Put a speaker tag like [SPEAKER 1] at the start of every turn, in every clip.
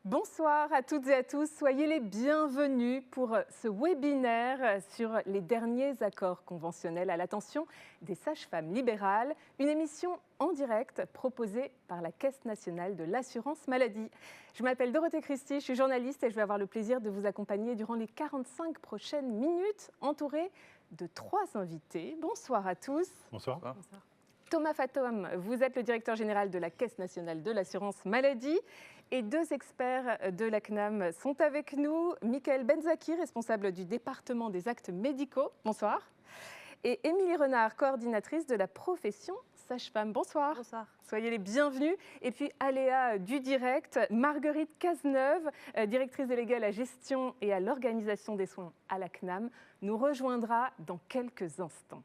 [SPEAKER 1] Bonsoir à toutes et à tous, soyez les bienvenus pour ce webinaire sur les derniers accords conventionnels à l'attention des sages-femmes libérales, une émission en direct proposée par la Caisse nationale de l'assurance maladie. Je m'appelle Dorothée Christie, je suis journaliste et je vais avoir le plaisir de vous accompagner durant les 45 prochaines minutes, entourée de 3 invités. Bonsoir à tous.
[SPEAKER 2] Bonsoir.
[SPEAKER 1] Bonsoir. Thomas Fatom, vous êtes le directeur général de la Caisse nationale de l'assurance maladie. Et 2 experts de la CNAM sont avec nous. Michael Benzaki, responsable du département des actes médicaux. Bonsoir. Et Émilie Renard, coordinatrice de la profession sage-femme. Bonsoir.
[SPEAKER 3] Bonsoir.
[SPEAKER 1] Soyez les bienvenus. Et puis aléa du direct, Marguerite Cazeneuve, directrice déléguée à la gestion et à l'organisation des soins à la CNAM, nous rejoindra dans quelques instants.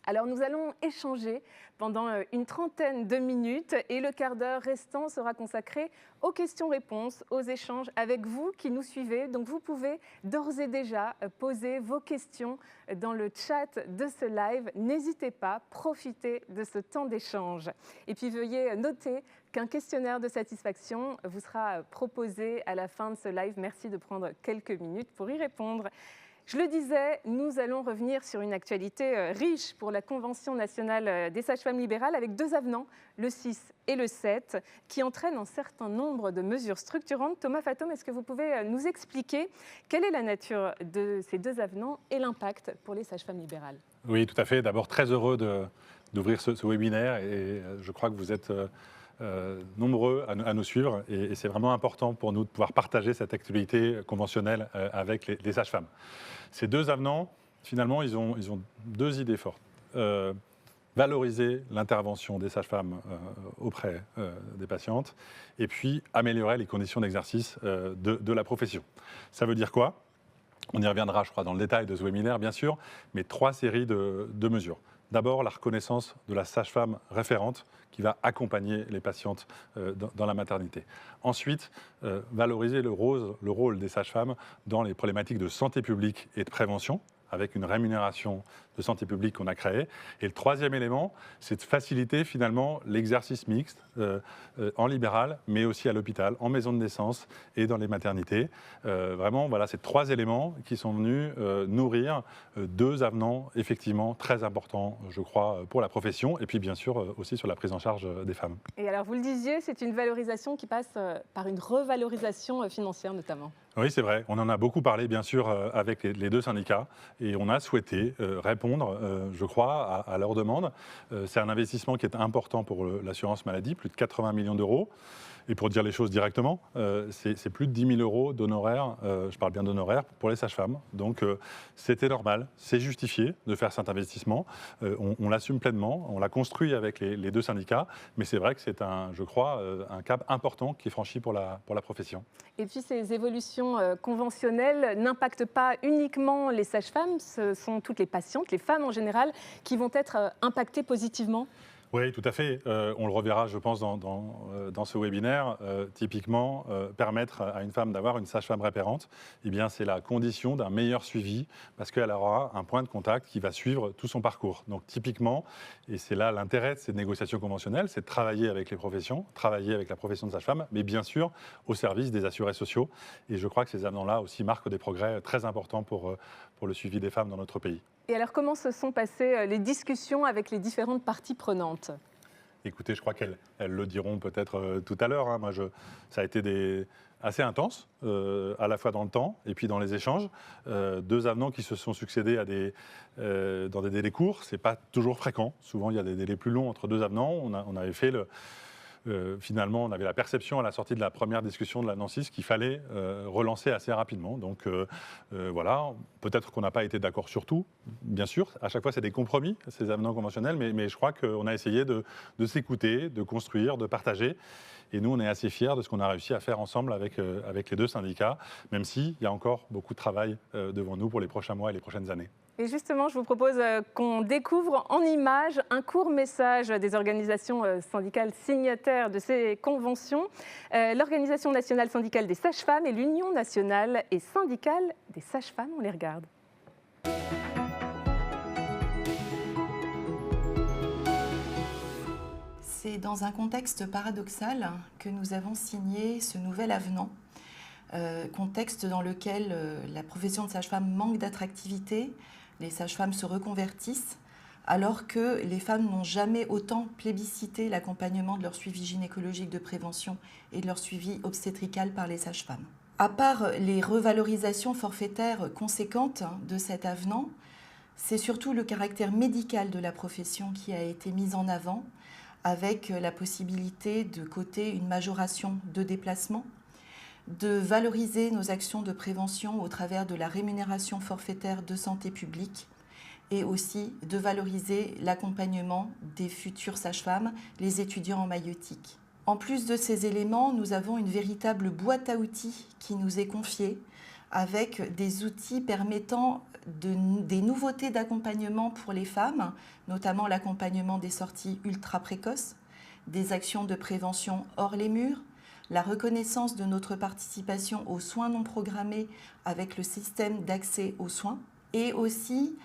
[SPEAKER 1] Alors nous allons échanger pendant une trentaine de minutes et le quart d'heure restant sera consacré aux questions-réponses, aux échanges avec vous qui nous suivez. Donc vous pouvez d'ores et déjà poser vos questions dans le chat de ce live. N'hésitez pas, profitez de ce temps d'échange. Et puis veuillez noter qu'un questionnaire de satisfaction vous sera proposé à la fin de ce live. Merci de prendre quelques minutes pour y répondre. Je le disais, nous allons revenir sur une actualité riche pour la Convention nationale des sages-femmes libérales avec 2 avenants, le 6 et le 7, qui entraînent un certain nombre de mesures structurantes. Thomas Fatom, est-ce que vous pouvez nous expliquer quelle est la nature de ces 2 avenants et l'impact pour les sages-femmes libérales?
[SPEAKER 2] Oui, tout à fait. D'abord, très heureux d'ouvrir ce webinaire et je crois que vous êtes nombreux à nous suivre et c'est vraiment important pour nous de pouvoir partager cette actualité conventionnelle avec les sages-femmes. Ces 2 avenants, finalement, ils ont 2 idées fortes. Valoriser l'intervention des sages-femmes auprès des patientes et puis améliorer les conditions d'exercice de la profession. Ça veut dire quoi ? On y reviendra, je crois, dans le détail de ce webinaire, bien sûr, mais 3 séries de mesures. D'abord, la reconnaissance de la sage-femme référente qui va accompagner les patientes dans la maternité. Ensuite, valoriser le rôle des sages-femmes dans les problématiques de santé publique et de prévention, avec une rémunération de santé publique qu'on a créée. Et le 3e élément, c'est de faciliter finalement l'exercice mixte en libéral, mais aussi à l'hôpital, en maison de naissance et dans les maternités. Vraiment, voilà, ces 3 éléments qui sont venus nourrir 2 avenants effectivement très importants, je crois, pour la profession et puis bien sûr aussi sur la prise en charge des femmes.
[SPEAKER 1] Et alors, vous le disiez, c'est une valorisation qui passe par une revalorisation financière notamment.
[SPEAKER 2] Oui, c'est vrai. On en a beaucoup parlé, bien sûr, avec les 2 syndicats et on a souhaité répondre, je crois, à leurs demandes. C'est un investissement qui est important pour l'assurance maladie, plus de 80 millions d'euros. Et pour dire les choses directement, c'est plus de 10 000 euros d'honoraires, je parle bien d'honoraires, pour les sages-femmes. Donc c'était normal, c'est justifié de faire cet investissement. On l'assume pleinement, on l'a construit avec les 2 syndicats, mais c'est vrai que c'est, je crois, un cap important qui est franchi pour la profession.
[SPEAKER 1] Et puis ces évolutions conventionnelles n'impactent pas uniquement les sages-femmes, ce sont toutes les patientes, les femmes en général, qui vont être impactées positivement.
[SPEAKER 2] Oui, tout à fait. On le reverra, je pense, dans ce webinaire. Typiquement, permettre à une femme d'avoir une sage-femme référente, eh bien, c'est la condition d'un meilleur suivi parce qu'elle aura un point de contact qui va suivre tout son parcours. Donc, typiquement, et c'est là l'intérêt de ces négociations conventionnelles, c'est de travailler avec les professions, travailler avec la profession de sage-femme, mais bien sûr au service des assurés sociaux. Et je crois que ces avenants-là aussi marquent des progrès très importants pour le suivi des femmes dans notre pays.
[SPEAKER 1] Et alors, comment se sont passées les discussions avec les différentes parties prenantes ?
[SPEAKER 2] Écoutez, je crois qu'elles le diront peut-être tout à l'heure. Hein. Moi, ça a été assez intense, à la fois dans le temps et puis dans les échanges. 2 avenants qui se sont succédés dans des délais courts. Ce n'est pas toujours fréquent. Souvent, il y a des délais plus longs entre 2 avenants. On avait fait finalement, on avait la perception à la sortie de la première discussion de la NANSIS qu'il fallait relancer assez rapidement. Donc voilà, peut-être qu'on n'a pas été d'accord sur tout, bien sûr. À chaque fois, c'est des compromis, ces avenants conventionnels, mais je crois qu'on a essayé de s'écouter, de construire, de partager. Et nous, on est assez fiers de ce qu'on a réussi à faire ensemble avec les 2 syndicats, même s'il y a encore beaucoup de travail devant nous pour les prochains mois et les prochaines années.
[SPEAKER 1] Et justement, je vous propose qu'on découvre en images un court message des organisations syndicales signataires de ces conventions, l'Organisation nationale syndicale des sages-femmes et l'Union nationale et syndicale des sages-femmes. On les regarde.
[SPEAKER 3] C'est dans un contexte paradoxal que nous avons signé ce nouvel avenant contexte dans lequel la profession de sage-femme manque d'attractivité, les sages-femmes se reconvertissent, alors que les femmes n'ont jamais autant plébiscité l'accompagnement de leur suivi gynécologique de prévention et de leur suivi obstétrical par les sages-femmes. À part les revalorisations forfaitaires conséquentes de cet avenant, c'est surtout le caractère médical de la profession qui a été mis en avant, avec la possibilité de coter une majoration de déplacement, de valoriser nos actions de prévention au travers de la rémunération forfaitaire de santé publique, et aussi de valoriser l'accompagnement des futures sages-femmes, les étudiants en maïeutique. En plus de ces éléments, nous avons une véritable boîte à outils qui nous est confiée, avec des outils permettant des nouveautés d'accompagnement pour les femmes, notamment l'accompagnement des sorties ultra précoces, des actions de prévention hors les murs, la reconnaissance de notre participation aux soins non programmés avec le système d'accès aux soins, et aussi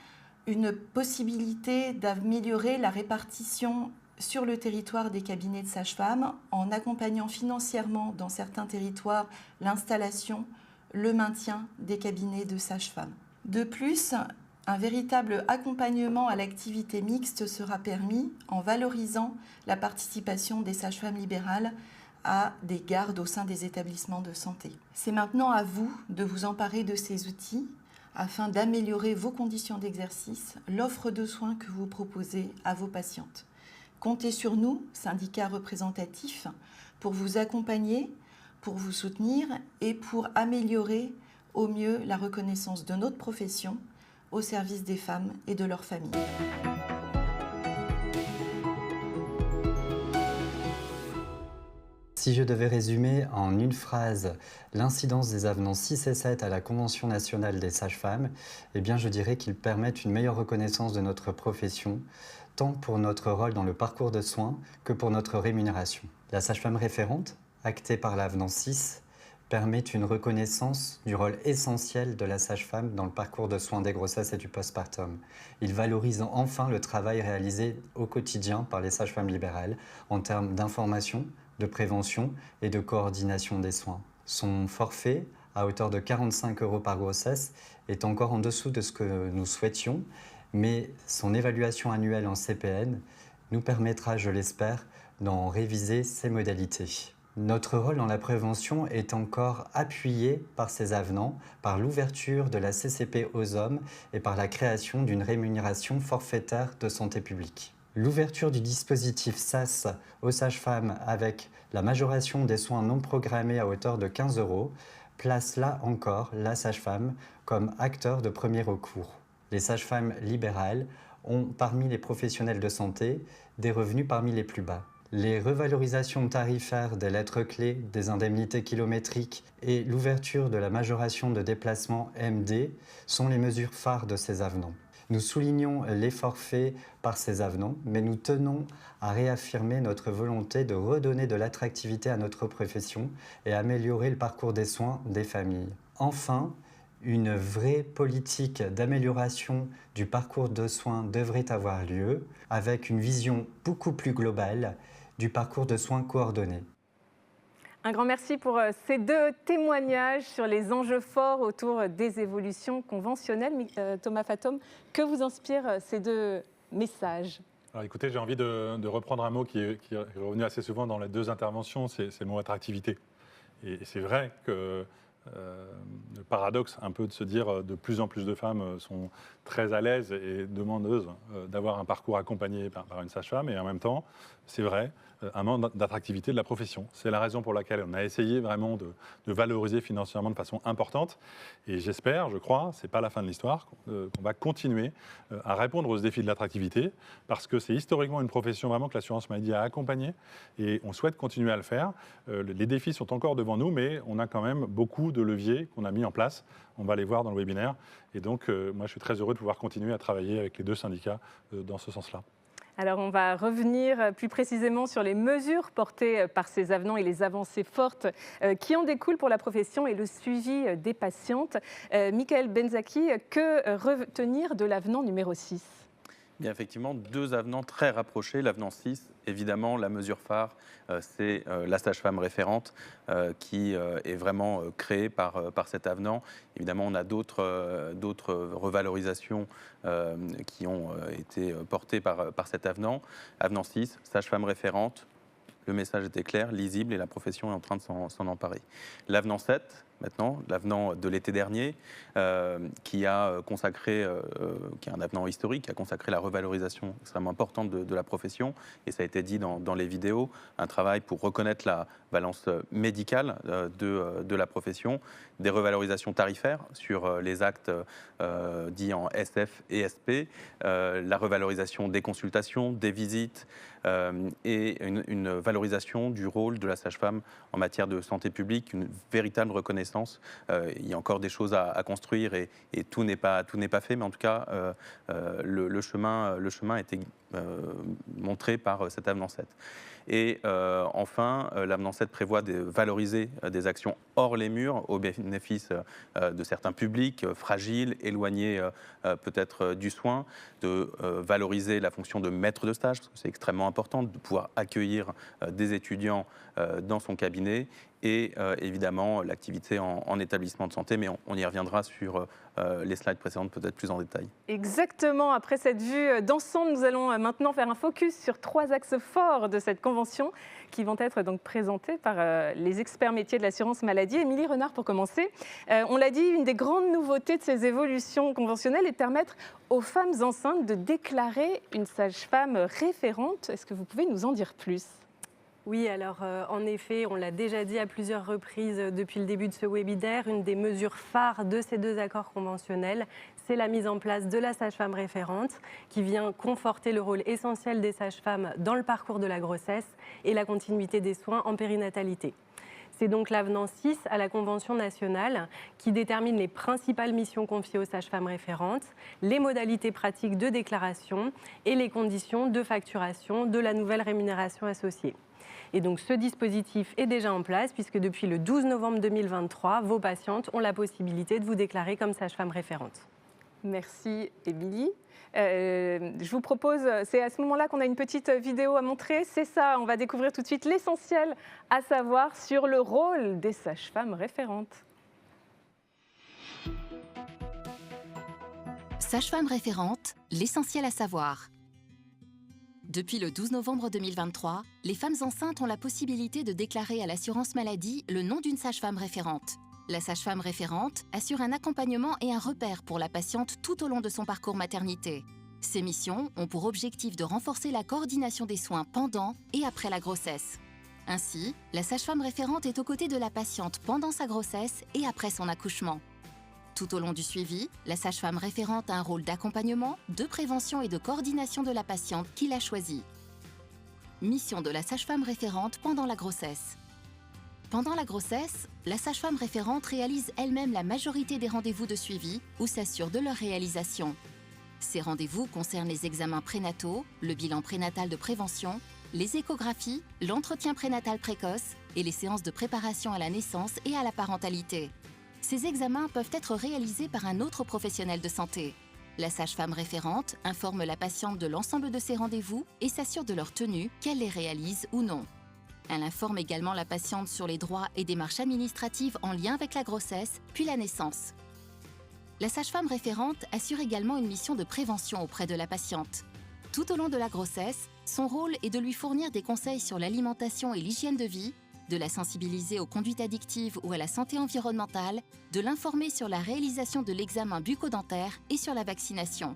[SPEAKER 3] une possibilité d'améliorer la répartition sur le territoire des cabinets de sages-femmes en accompagnant financièrement dans certains territoires l'installation, le maintien des cabinets de sages-femmes. De plus, un véritable accompagnement à l'activité mixte sera permis en valorisant la participation des sages-femmes libérales à des gardes au sein des établissements de santé. C'est maintenant à vous de vous emparer de ces outils afin d'améliorer vos conditions d'exercice, l'offre de soins que vous proposez à vos patientes. Comptez sur nous, syndicats représentatifs, pour vous accompagner, pour vous soutenir et pour améliorer au mieux la reconnaissance de notre profession au service des femmes et de leurs familles.
[SPEAKER 4] Si je devais résumer en une phrase l'incidence des avenants 6 et 7 à la Convention nationale des sages-femmes, eh bien je dirais qu'ils permettent une meilleure reconnaissance de notre profession, tant pour notre rôle dans le parcours de soins que pour notre rémunération. La sage-femme référente, actée par l'avenant 6, permet une reconnaissance du rôle essentiel de la sage-femme dans le parcours de soins des grossesses et du postpartum. Il valorise enfin le travail réalisé au quotidien par les sages-femmes libérales en termes d'information, de prévention et de coordination des soins. Son forfait, à hauteur de 45 € par grossesse, est encore en dessous de ce que nous souhaitions, mais son évaluation annuelle en CPN nous permettra, je l'espère, d'en réviser ses modalités. Notre rôle dans la prévention est encore appuyé par ces avenants, par l'ouverture de la CCP aux hommes et par la création d'une rémunération forfaitaire de santé publique. L'ouverture du dispositif SAS aux sages-femmes avec la majoration des soins non programmés à hauteur de 15 € place là encore la sage-femme comme acteur de premier recours. Les sages-femmes libérales ont, parmi les professionnels de santé, des revenus parmi les plus bas. Les revalorisations tarifaires des lettres clés, des indemnités kilométriques et l'ouverture de la majoration de déplacement MD sont les mesures phares de ces avenants. Nous soulignons les forfaits par ces avenants, mais nous tenons à réaffirmer notre volonté de redonner de l'attractivité à notre profession et améliorer le parcours des soins des familles. Enfin, une vraie politique d'amélioration du parcours de soins devrait avoir lieu, avec une vision beaucoup plus globale du parcours de soins coordonnés.
[SPEAKER 1] Un grand merci pour ces deux témoignages sur les enjeux forts autour des évolutions conventionnelles. Thomas Fatome, que vous inspirent ces deux messages ?
[SPEAKER 2] Alors écoutez, j'ai envie de reprendre un mot qui est revenu assez souvent dans les deux interventions, c'est le mot attractivité. Et c'est vrai que le paradoxe un peu de se dire de plus en plus de femmes sont très à l'aise et demandeuses d'avoir un parcours accompagné par une sage-femme, et en même temps, c'est vrai, un manque d'attractivité de la profession. C'est la raison pour laquelle on a essayé vraiment de valoriser financièrement de façon importante, et j'espère, je crois, c'est pas la fin de l'histoire, qu'on va continuer à répondre aux défis de l'attractivité, parce que c'est historiquement une profession vraiment que l'assurance maladie a accompagnée, et on souhaite continuer à le faire. Les défis sont encore devant nous, mais on a quand même beaucoup de leviers qu'on a mis en place. On va les voir dans le webinaire. Et donc, moi, je suis très heureux de pouvoir continuer à travailler avec les deux syndicats dans ce sens-là.
[SPEAKER 1] Alors, on va revenir plus précisément sur les mesures portées par ces avenants et les avancées fortes qui en découlent pour la profession et le suivi des patientes. Michael Benzaki, que retenir de l'avenant numéro 6 ?
[SPEAKER 5] Il y a effectivement 2 avenants très rapprochés. L'avenant 6, évidemment, la mesure phare, c'est la sage-femme référente qui est vraiment créée par cet avenant. Évidemment, on a d'autres revalorisations qui ont été portées par cet avenant. Avenant 6, sage-femme référente. Le message était clair, lisible, et la profession est en train de s'en emparer. L'avenant 7, maintenant, l'avenant de l'été dernier, qui est un avenant historique, qui a consacré la revalorisation extrêmement importante de la profession, et ça a été dit dans les vidéos, un travail pour reconnaître la valence médicale de la profession, des revalorisations tarifaires sur les actes dits en SF et SP, la revalorisation des consultations, des visites, et une valorisation du rôle de la sage-femme en matière de santé publique, une véritable reconnaissance. Il y a encore des choses à construire et tout n'est pas fait, mais en tout cas, le chemin a été montré par cet avenant 7. Et enfin, l'avenant 7 prévoit de valoriser des actions hors les murs au bénéfice de certains publics fragiles, éloignés peut-être du soin, de valoriser la fonction de maître de stage, parce que c'est extrêmement important de pouvoir accueillir des étudiants dans son cabinet, et évidemment l'activité en établissement de santé, mais on y reviendra sur les slides précédentes peut-être plus en détail.
[SPEAKER 1] Exactement, après cette vue d'ensemble, nous allons maintenant faire un focus sur 3 axes forts de cette convention qui vont être donc présentés par les experts métiers de l'assurance maladie. Émilie Renard, pour commencer, on l'a dit, une des grandes nouveautés de ces évolutions conventionnelles est de permettre aux femmes enceintes de déclarer une sage-femme référente. Est-ce que vous pouvez nous en dire plus ?
[SPEAKER 6] Oui, alors en effet, on l'a déjà dit à plusieurs reprises depuis le début de ce webinaire, une des mesures phares de ces 2 accords conventionnels, c'est la mise en place de la sage-femme référente qui vient conforter le rôle essentiel des sages-femmes dans le parcours de la grossesse et la continuité des soins en périnatalité. C'est donc l'avenant 6 à la Convention nationale qui détermine les principales missions confiées aux sages-femmes référentes, les modalités pratiques de déclaration et les conditions de facturation de la nouvelle rémunération associée. Et donc ce dispositif est déjà en place puisque depuis le 12 novembre 2023, vos patientes ont la possibilité de vous déclarer comme sage-femme référente.
[SPEAKER 1] Merci Émilie. Je vous propose, c'est à ce moment-là qu'on a une petite vidéo à montrer. C'est ça, on va découvrir tout de suite l'essentiel à savoir sur le rôle des sages-femmes référentes.
[SPEAKER 7] Sage-femme référente, l'essentiel à savoir. Depuis le 12 novembre 2023, les femmes enceintes ont la possibilité de déclarer à l'assurance maladie le nom d'une sage-femme référente. La sage-femme référente assure un accompagnement et un repère pour la patiente tout au long de son parcours maternité. Ces missions ont pour objectif de renforcer la coordination des soins pendant et après la grossesse. Ainsi, la sage-femme référente est aux côtés de la patiente pendant sa grossesse et après son accouchement. Tout au long du suivi, la sage-femme référente a un rôle d'accompagnement, de prévention et de coordination de la patiente qui l'a choisie. Mission de la sage-femme référente pendant la grossesse. Pendant la grossesse, la sage-femme référente réalise elle-même la majorité des rendez-vous de suivi ou s'assure de leur réalisation. Ces rendez-vous concernent les examens prénataux, le bilan prénatal de prévention, les échographies, l'entretien prénatal précoce et les séances de préparation à la naissance et à la parentalité. Ces examens peuvent être réalisés par un autre professionnel de santé. La sage-femme référente informe la patiente de l'ensemble de ses rendez-vous et s'assure de leur tenue, qu'elle les réalise ou non. Elle informe également la patiente sur les droits et démarches administratives en lien avec la grossesse, puis la naissance. La sage-femme référente assure également une mission de prévention auprès de la patiente. Tout au long de la grossesse, son rôle est de lui fournir des conseils sur l'alimentation et l'hygiène de vie, de la sensibiliser aux conduites addictives ou à la santé environnementale, de l'informer sur la réalisation de l'examen bucco-dentaire et sur la vaccination.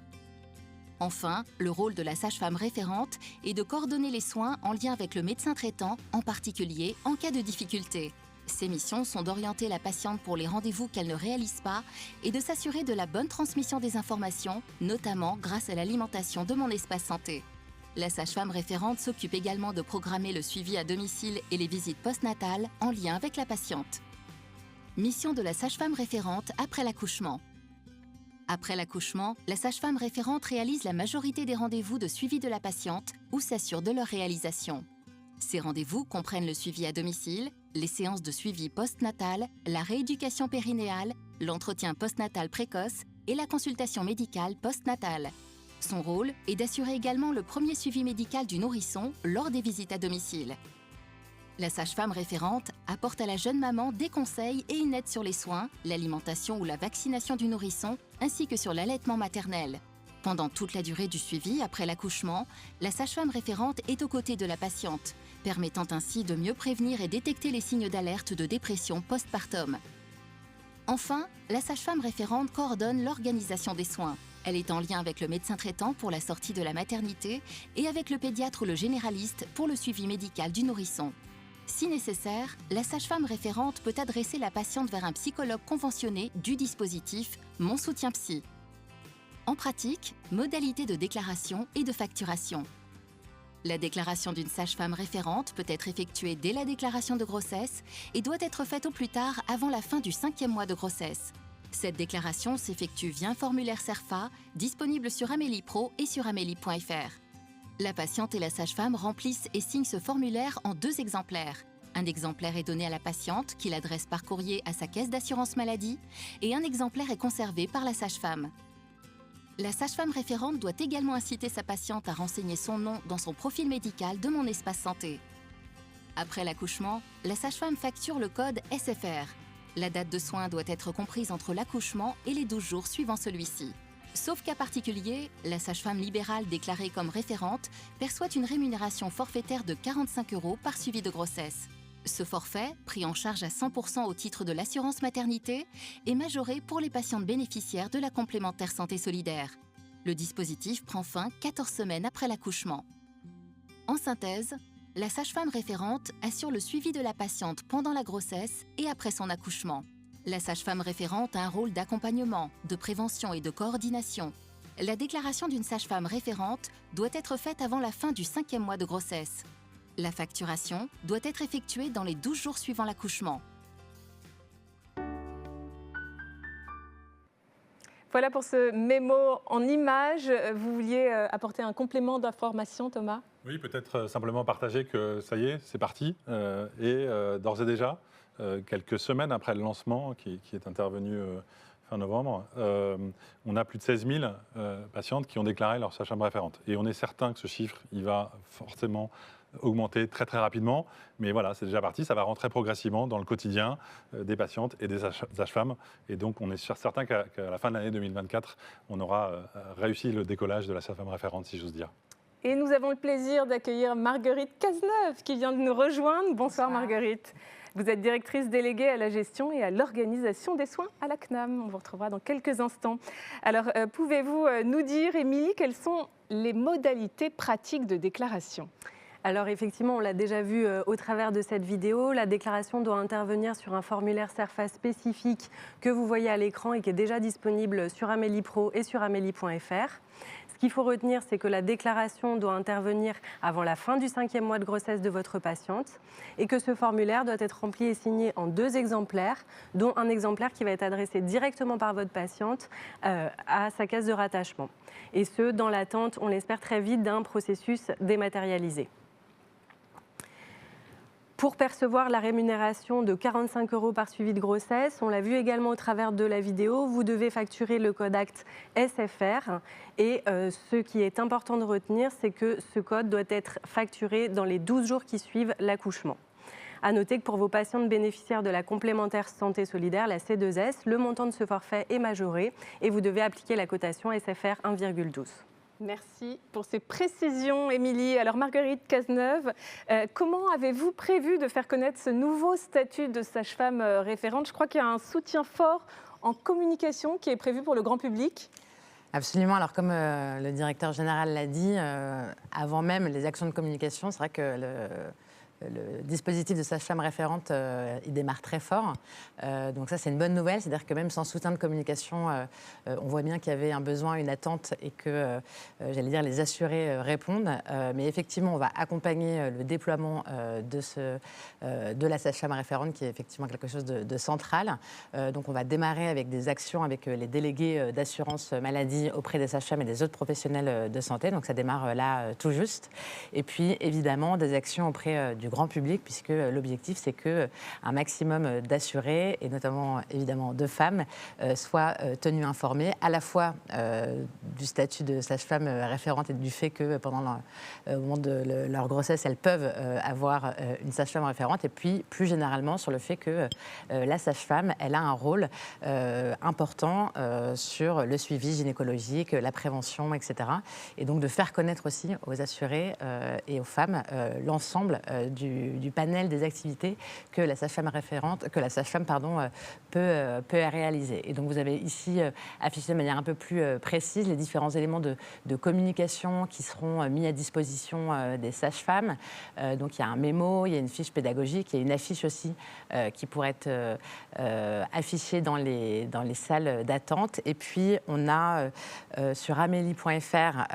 [SPEAKER 7] Enfin, le rôle de la sage-femme référente est de coordonner les soins en lien avec le médecin traitant, en particulier en cas de difficulté. Ces missions sont d'orienter la patiente pour les rendez-vous qu'elle ne réalise pas et de s'assurer de la bonne transmission des informations, notamment grâce à l'alimentation de Mon Espace Santé. La sage-femme référente s'occupe également de programmer le suivi à domicile et les visites postnatales en lien avec la patiente. Mission de la sage-femme référente après l'accouchement. Après l'accouchement, la sage-femme référente réalise la majorité des rendez-vous de suivi de la patiente ou s'assure de leur réalisation. Ces rendez-vous comprennent le suivi à domicile, les séances de suivi postnatal, la rééducation périnéale, l'entretien postnatal précoce et la consultation médicale postnatale. Son rôle est d'assurer également le premier suivi médical du nourrisson lors des visites à domicile. La sage-femme référente apporte à la jeune maman des conseils et une aide sur les soins, l'alimentation ou la vaccination du nourrisson, ainsi que sur l'allaitement maternel. Pendant toute la durée du suivi après l'accouchement, la sage-femme référente est aux côtés de la patiente, permettant ainsi de mieux prévenir et détecter les signes d'alerte de dépression postpartum. Enfin, la sage-femme référente coordonne l'organisation des soins. Elle est en lien avec le médecin traitant pour la sortie de la maternité et avec le pédiatre ou le généraliste pour le suivi médical du nourrisson. Si nécessaire, la sage-femme référente peut adresser la patiente vers un psychologue conventionné du dispositif Mon Soutien Psy. En pratique, modalité de déclaration et de facturation. La déclaration d'une sage-femme référente peut être effectuée dès la déclaration de grossesse et doit être faite au plus tard avant la fin du 5e mois de grossesse. Cette déclaration s'effectue via un formulaire CERFA disponible sur Amélie Pro et sur amélie.fr. La patiente et la sage-femme remplissent et signent ce formulaire en 2 exemplaires. Un exemplaire est donné à la patiente qui l'adresse par courrier à sa caisse d'assurance maladie et un exemplaire est conservé par la sage-femme. La sage-femme référente doit également inciter sa patiente à renseigner son nom dans son profil médical de Mon Espace Santé. Après l'accouchement, la sage-femme facture le code SFR. La date de soins doit être comprise entre l'accouchement et les 12 jours suivant celui-ci. Sauf cas particulier, la sage-femme libérale déclarée comme référente perçoit une rémunération forfaitaire de 45 € par suivi de grossesse. Ce forfait, pris en charge à 100% au titre de l'assurance maternité, est majoré pour les patientes bénéficiaires de la complémentaire santé solidaire. Le dispositif prend fin 14 semaines après l'accouchement. En synthèse, la sage-femme référente assure le suivi de la patiente pendant la grossesse et après son accouchement. La sage-femme référente a un rôle d'accompagnement, de prévention et de coordination. La déclaration d'une sage-femme référente doit être faite avant la fin du 5e mois de grossesse. La facturation doit être effectuée dans les 12 jours suivant l'accouchement.
[SPEAKER 1] Voilà pour ce mémo en images. Vous vouliez apporter un complément d'information, Thomas ?
[SPEAKER 2] Oui, peut-être simplement partager que ça y est, c'est parti. D'ores et déjà, quelques semaines après le lancement qui est intervenu fin novembre, on a plus de 16 000 patientes qui ont déclaré leur sage-femme référente. Et on est certain que ce chiffre, il va forcément augmenter très très rapidement, mais voilà, c'est déjà parti, ça va rentrer progressivement dans le quotidien des patientes et des sages-femmes, et donc on est certain qu'à la fin de l'année 2024, on aura réussi le décollage de la sage-femme référente, si j'ose dire.
[SPEAKER 1] Et nous avons le plaisir d'accueillir Marguerite Cazeneuve qui vient de nous rejoindre. Bonsoir Marguerite. Vous êtes directrice déléguée à la gestion et à l'organisation des soins à la CNAM. On vous retrouvera dans quelques instants. Alors, pouvez-vous nous dire, Émilie, quelles sont les modalités pratiques de déclaration ?
[SPEAKER 6] Alors effectivement, on l'a déjà vu au travers de cette vidéo, la déclaration doit intervenir sur un formulaire CERFA spécifique que vous voyez à l'écran et qui est déjà disponible sur Amélie Pro et sur amélie.fr. Ce qu'il faut retenir, c'est que la déclaration doit intervenir avant la fin du 5e mois de grossesse de votre patiente et que ce formulaire doit être rempli et signé en 2 exemplaires, dont un exemplaire qui va être adressé directement par votre patiente à sa caisse de rattachement. Et ce, dans l'attente, on l'espère très vite, d'un processus dématérialisé. Pour percevoir la rémunération de 45 € par suivi de grossesse, on l'a vu également au travers de la vidéo, vous devez facturer le code acte SFR. Et ce qui est important de retenir, c'est que ce code doit être facturé dans les 12 jours qui suivent l'accouchement. À noter que pour vos patientes bénéficiaires de la complémentaire santé solidaire, la C2S, le montant de ce forfait est majoré et vous devez appliquer la cotation SFR 1,12.
[SPEAKER 1] Merci pour ces précisions, Émilie. Alors, Marguerite Cazeneuve, comment avez-vous prévu de faire connaître ce nouveau statut de sage-femme référente ? Je crois qu'il y a un soutien fort en communication qui est prévu pour le grand public.
[SPEAKER 8] Absolument. Alors, comme le directeur général l'a dit, avant même les actions de communication, c'est vrai que le dispositif de sage-femme référente, il démarre très fort. Donc ça, c'est une bonne nouvelle. C'est-à-dire que même sans soutien de communication, on voit bien qu'il y avait un besoin, une attente et que, j'allais dire, les assurés répondent. Mais effectivement, on va accompagner le déploiement de la sage-femme référente, qui est effectivement quelque chose de central. Donc on va démarrer avec des actions avec les délégués d'assurance maladie auprès des sages-femmes et des autres professionnels de santé. Donc ça démarre là tout juste. Et puis, évidemment, des actions auprès du du grand public, puisque l'objectif, c'est qu'un maximum d'assurés, et notamment évidemment de femmes, soient tenus informés à la fois du statut de sage-femme référente et du fait que pendant au moment de leur grossesse, elles peuvent avoir une sage-femme référente, et puis plus généralement sur le fait que la sage-femme, elle a un rôle important sur le suivi gynécologique, la prévention, etc. Et donc de faire connaître aussi aux assurés et aux femmes l'ensemble du panel des activités que la sage-femme référente, que la sage-femme peut réaliser. Et donc vous avez ici affiché de manière un peu plus précise les différents éléments de communication qui seront mis à disposition des sages-femmes. Donc il y a un mémo, il y a une fiche pédagogique, il y a une affiche aussi qui pourrait être affichée dans les salles d'attente. Et puis on a sur amélie.fr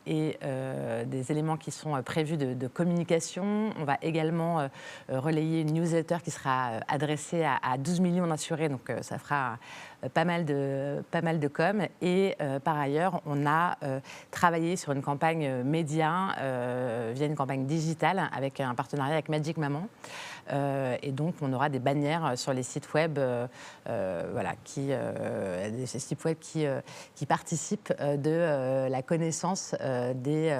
[SPEAKER 8] des éléments qui sont prévus de communication. On va également relayer une newsletter qui sera adressée à 12 millions d'assurés, donc ça fera pas mal de com. Et par ailleurs, on a travaillé sur une campagne média via une campagne digitale avec un partenariat avec Magic Maman. Et donc, on aura des bannières sur les sites web, des sites web qui participent de la connaissance des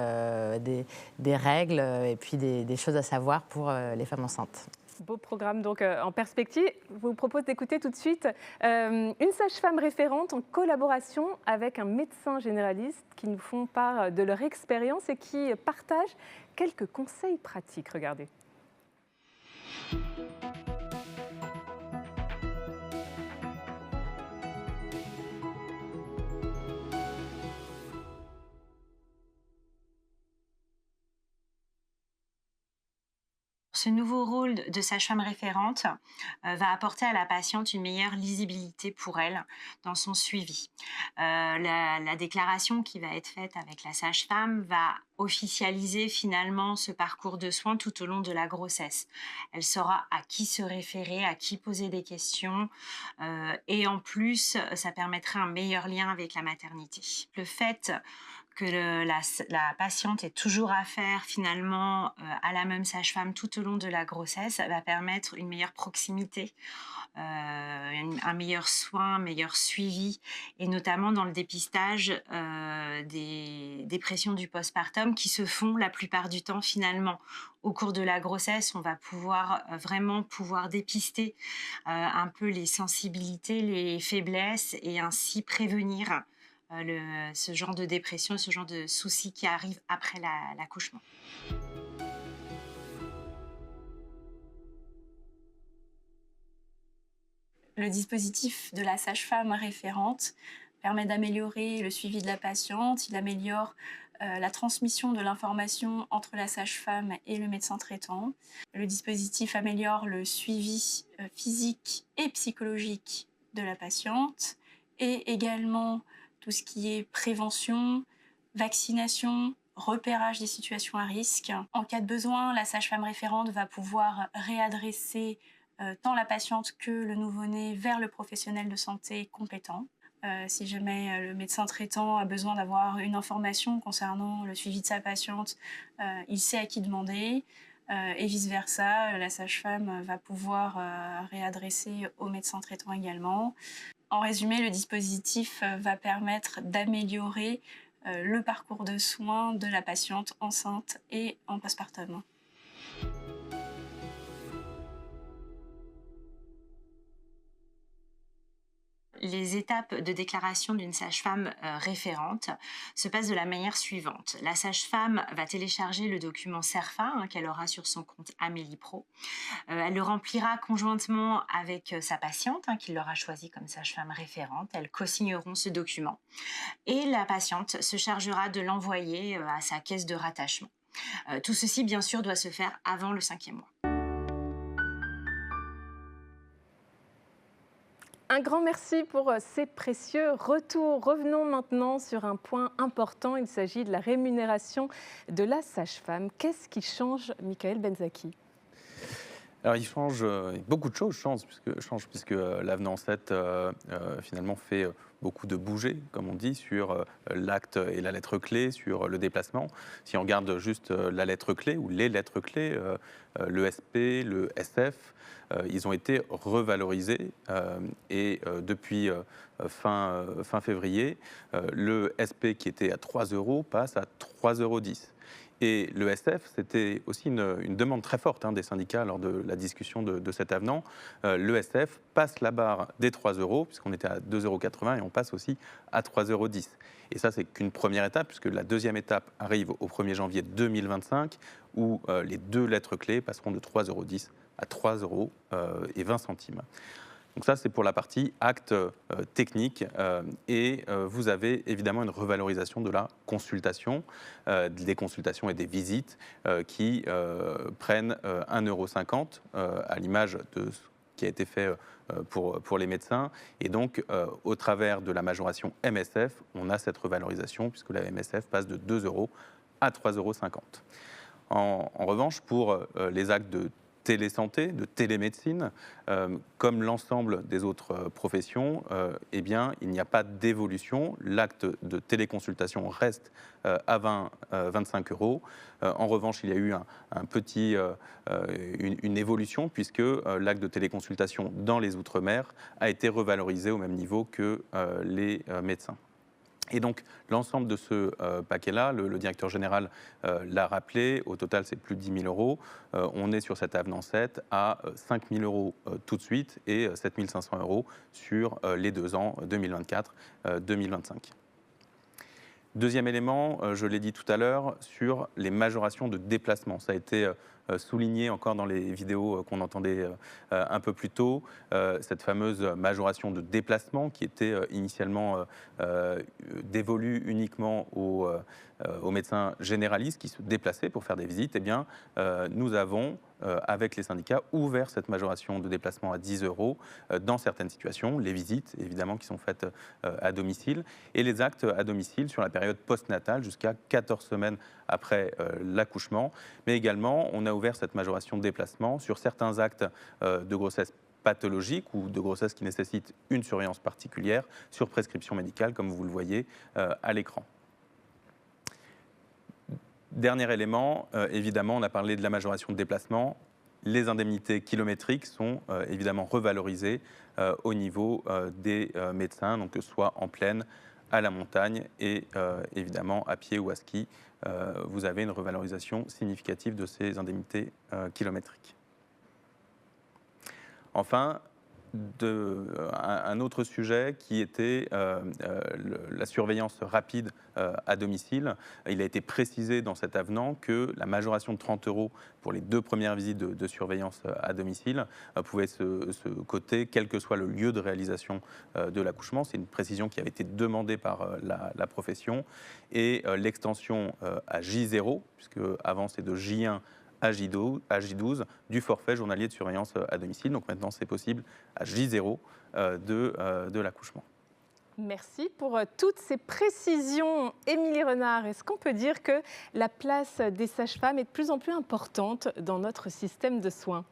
[SPEAKER 8] règles et puis des choses à savoir pour les femmes enceintes.
[SPEAKER 1] Beau programme donc en perspective. Je vous propose d'écouter tout de suite une sage-femme référente en collaboration avec un médecin généraliste qui nous font part de leur expérience et qui partagent quelques conseils pratiques. Regardez.
[SPEAKER 9] Ce nouveau rôle de sage-femme référente va apporter à la patiente une meilleure lisibilité pour elle dans son suivi. La déclaration qui va être faite avec la sage-femme va officialiser finalement ce parcours de soins tout au long de la grossesse. Elle saura à qui se référer, à qui poser des questions et en plus, ça permettra un meilleur lien avec la maternité. Le fait que la patiente ait toujours affaire finalement à la même sage-femme tout au long de la grossesse va permettre une meilleure proximité, un meilleur soin, un meilleur suivi, et notamment dans le dépistage des dépressions du postpartum qui se font la plupart du temps finalement. Au cours de la grossesse, on va vraiment pouvoir dépister un peu les sensibilités, les faiblesses et ainsi prévenir ce genre de dépression, ce genre de soucis qui arrivent après l'accouchement.
[SPEAKER 10] Le dispositif de la sage-femme référente permet d'améliorer le suivi de la patiente, il améliore la transmission de l'information entre la sage-femme et le médecin traitant. Le dispositif améliore le suivi physique et psychologique de la patiente et également tout ce qui est prévention, vaccination, repérage des situations à risque. En cas de besoin, la sage-femme référente va pouvoir réadresser tant la patiente que le nouveau-né vers le professionnel de santé compétent. Si jamais le médecin traitant a besoin d'avoir une information concernant le suivi de sa patiente, il sait à qui demander. Et vice-versa, la sage-femme va pouvoir réadresser au médecin traitant également. En résumé, le dispositif va permettre d'améliorer le parcours de soins de la patiente enceinte et en postpartum.
[SPEAKER 9] Les étapes de déclaration d'une sage-femme référente se passent de la manière suivante. La sage-femme va télécharger le document CERFA qu'elle aura sur son compte Amélie Pro. Elle le remplira conjointement avec sa patiente qui l'aura choisie comme sage-femme référente. Elles co-signeront ce document et la patiente se chargera de l'envoyer à sa caisse de rattachement. Tout ceci, bien sûr, doit se faire avant le 5e mois.
[SPEAKER 1] Un grand merci pour ces précieux retours. Revenons maintenant sur un point important. Il s'agit de la rémunération de la sage-femme. Qu'est-ce qui change, Michael Benzaki ?
[SPEAKER 5] Alors, il change, beaucoup de choses changent, puisque l'avenant 7, finalement, fait beaucoup de bouger, comme on dit, sur l'acte et la lettre clé, sur le déplacement. Si on regarde juste la lettre clé ou les lettres clés, le SP, le SF, ils ont été revalorisés et depuis fin février, le SP qui était à 3 € passe à 3,10 €. Et le SF, c'était aussi une demande très forte des syndicats lors de la discussion de cet avenant. Le SF passe la barre des 3 €, puisqu'on était à 2,80 € et on passe aussi à 3,10 €. Et ça, c'est qu'une première étape, puisque la deuxième étape arrive au 1er janvier 2025, où les deux lettres clés passeront de 3,10 € à 3,20 €. Donc ça, c'est pour la partie acte technique. Et vous avez évidemment une revalorisation de la consultation, des consultations et des visites qui prennent 1,50 € à l'image de ce qui a été fait pour les médecins. Et donc, au travers de la majoration MSF, on a cette revalorisation puisque la MSF passe de 2 € à 3,50 €. En revanche, pour les actes de télésanté, de télémédecine, comme l'ensemble des autres professions, eh bien, il n'y a pas d'évolution. L'acte de téléconsultation reste à 25 €. En revanche, il y a eu une évolution puisque l'acte de téléconsultation dans les Outre-mer a été revalorisé au même niveau que les médecins. Et donc, l'ensemble de ce paquet-là, le directeur général l'a rappelé, au total, c'est plus de 10 000 €. On est sur cet avenant 7 à 5 000 € tout de suite et 7 500 € sur les 2 ans 2024-2025. Deuxième élément, je l'ai dit tout à l'heure, sur les majorations de déplacement. Ça a été souligné encore dans les vidéos qu'on entendait un peu plus tôt, cette fameuse majoration de déplacement qui était initialement dévolue uniquement aux médecins généralistes qui se déplaçaient pour faire des visites. Eh bien, nous avons, avec les syndicats, ouvert cette majoration de déplacement à 10 € dans certaines situations, les visites évidemment qui sont faites à domicile et les actes à domicile sur la période postnatale jusqu'à 14 semaines après l'accouchement, mais également on a ouvert cette majoration de déplacement sur certains actes de grossesse pathologique ou de grossesse qui nécessitent une surveillance particulière sur prescription médicale, comme vous le voyez à l'écran. Dernier élément, évidemment, on a parlé de la majoration de déplacement. Les indemnités kilométriques sont évidemment revalorisées au niveau des médecins, donc que ce soit en plaine, à la montagne et évidemment à pied ou à ski. Vous avez une revalorisation significative de ces indemnités kilométriques. Enfin, un autre sujet qui était la surveillance rapide à domicile. Il a été précisé dans cet avenant que la majoration de 30 € pour les 2 premières visites de surveillance à domicile pouvait se coter quel que soit le lieu de réalisation de l'accouchement. C'est une précision qui avait été demandée par la profession. Et l'extension à J0, puisque avant c'est de J1 à J12 du forfait journalier de surveillance à domicile. Donc maintenant, c'est possible à J0 de l'accouchement.
[SPEAKER 1] Merci pour toutes ces précisions, Émilie Renard. Est-ce qu'on peut dire que la place des sages-femmes est de plus en plus importante dans notre système de soins ?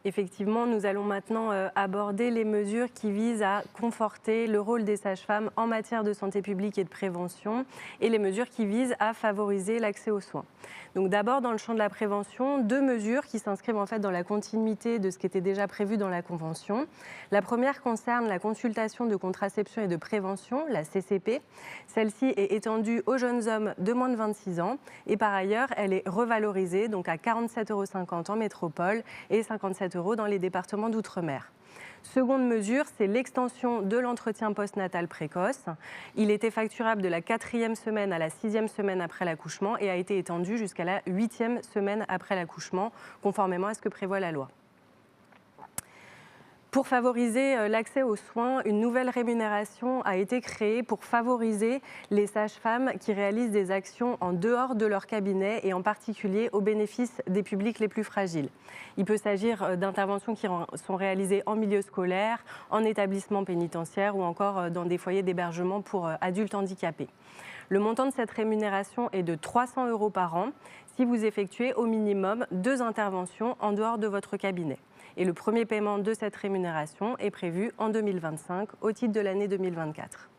[SPEAKER 6] Effectivement, nous allons maintenant aborder les mesures qui visent à conforter le rôle des sages-femmes en matière de santé publique et de prévention et les mesures qui visent à favoriser l'accès aux soins. Donc d'abord, dans le champ de la prévention, 2 mesures qui s'inscrivent en fait dans la continuité de ce qui était déjà prévu dans la Convention. La première concerne la consultation de contraception et de prévention, la CCP. Celle-ci est étendue aux jeunes hommes de moins de 26 ans et par ailleurs, elle est revalorisée donc à 47,50 € en métropole et 57 € dans les départements d'outre-mer. Seconde mesure, c'est l'extension de l'entretien postnatal précoce. Il était facturable de la 4e semaine à la 6e semaine après l'accouchement et a été étendu jusqu'à la 8e semaine après l'accouchement, conformément à ce que prévoit la loi. Pour favoriser l'accès aux soins, une nouvelle rémunération a été créée pour favoriser les sages-femmes qui réalisent des actions en dehors de leur cabinet et en particulier au bénéfice des publics les plus fragiles. Il peut s'agir d'interventions qui sont réalisées en milieu scolaire, en établissement pénitentiaire ou encore dans des foyers d'hébergement pour adultes handicapés. Le montant de cette rémunération est de 300 € par an si vous effectuez au minimum 2 interventions en dehors de votre cabinet. Et le premier paiement de cette rémunération est prévu en 2025 au titre de l'année 2024.